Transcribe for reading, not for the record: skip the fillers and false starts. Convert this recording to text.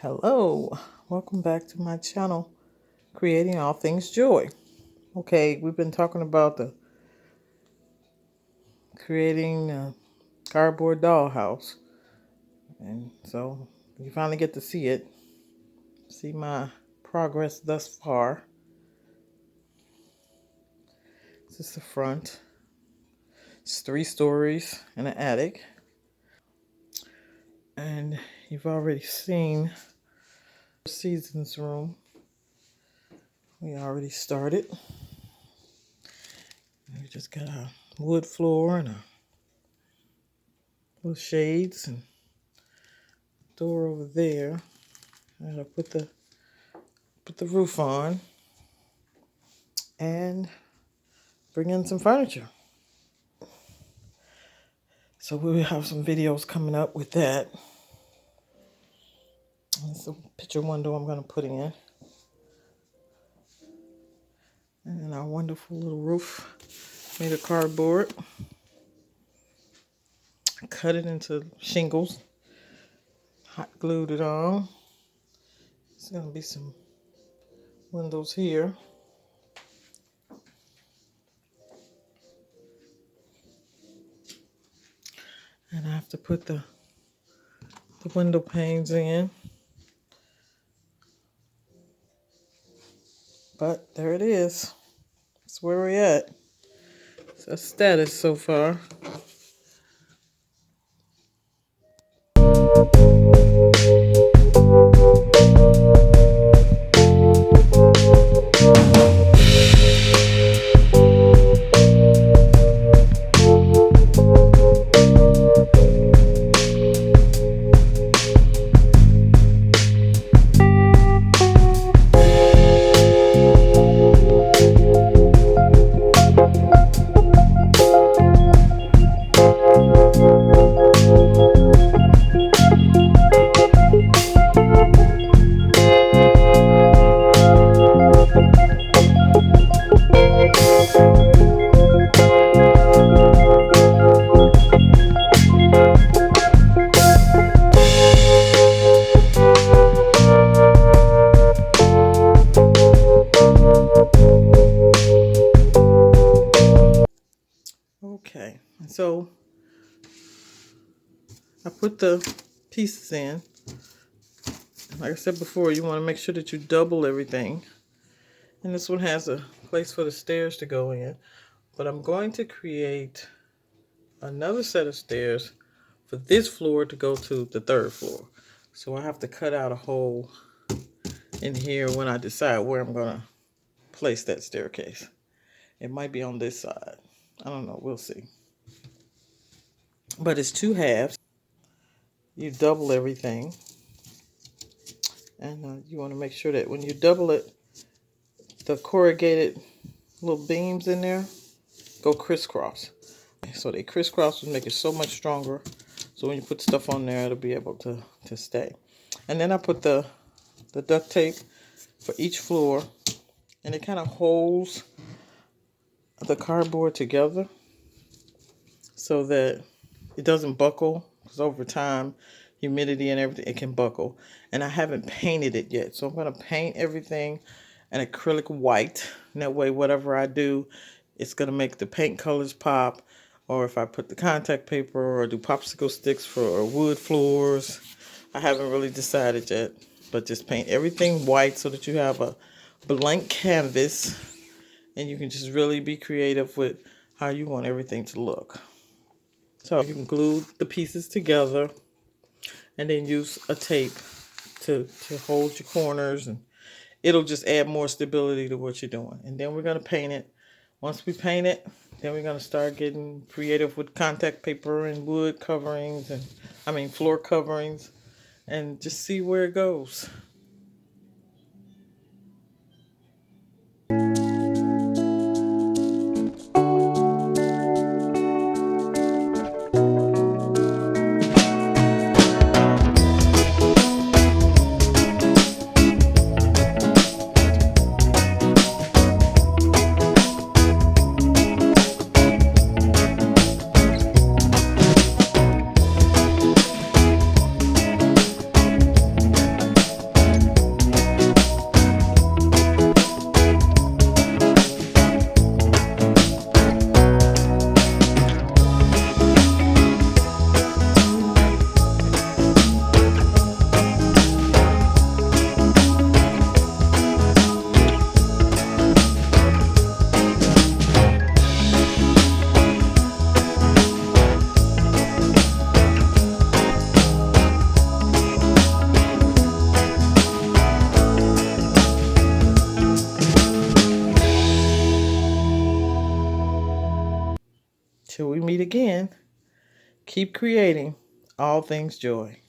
Hello, welcome back to my channel, Creating All Things Joy. Okay, we've been talking about the creating a cardboard dollhouse, and so you finally get to see it, see my progress thus far. This is the front. It's 3 stories and an attic, and you've already seen the seasons room. We already started. We just got a wood floor and a little shades and door over there. I gotta put the roof on and bring in some furniture. So we'll have some videos coming up with that. That's a picture window I'm gonna put in. And our wonderful little roof made of cardboard. Cut it into shingles. Hot glued it on. There's gonna be some windows here. And I have to put the window panes in. But there it is. That's where we're at. It's a status so far. Okay, so I put the pieces in. Like I said before, you want to make sure that you double everything. And this one has a place for the stairs to go in. But I'm going to create another set of stairs for this floor to go to the 3rd floor. So I have to cut out a hole in here when I decide where I'm going to place that staircase. It might be on this side. I don't know. We'll see. But it's 2 halves. You double everything. And you want to make sure that when you double it, the corrugated little beams in there go crisscross. So they crisscross will make it so much stronger. So when you put stuff on there, it'll be able to stay. And then I put the duct tape for each floor. And it kind of holds the cardboard together so that it doesn't buckle. Because over time, humidity and everything, it can buckle. And I haven't painted it yet. So I'm going to paint everything an acrylic white. And that way, whatever I do, it's going to make the paint colors pop. Or if I put the contact paper or do popsicle sticks for wood floors. I haven't really decided yet. But just paint everything white so that you have a blank canvas. And you can just really be creative with how you want everything to look. So you can glue the pieces together. And then use a tape to hold your corners, and it'll just add more stability to what you're doing. And then we're going to paint it. Once we paint it, then we're going to start getting creative with contact paper and wood coverings, and floor coverings, and just see where it goes. again, keep creating all things joy.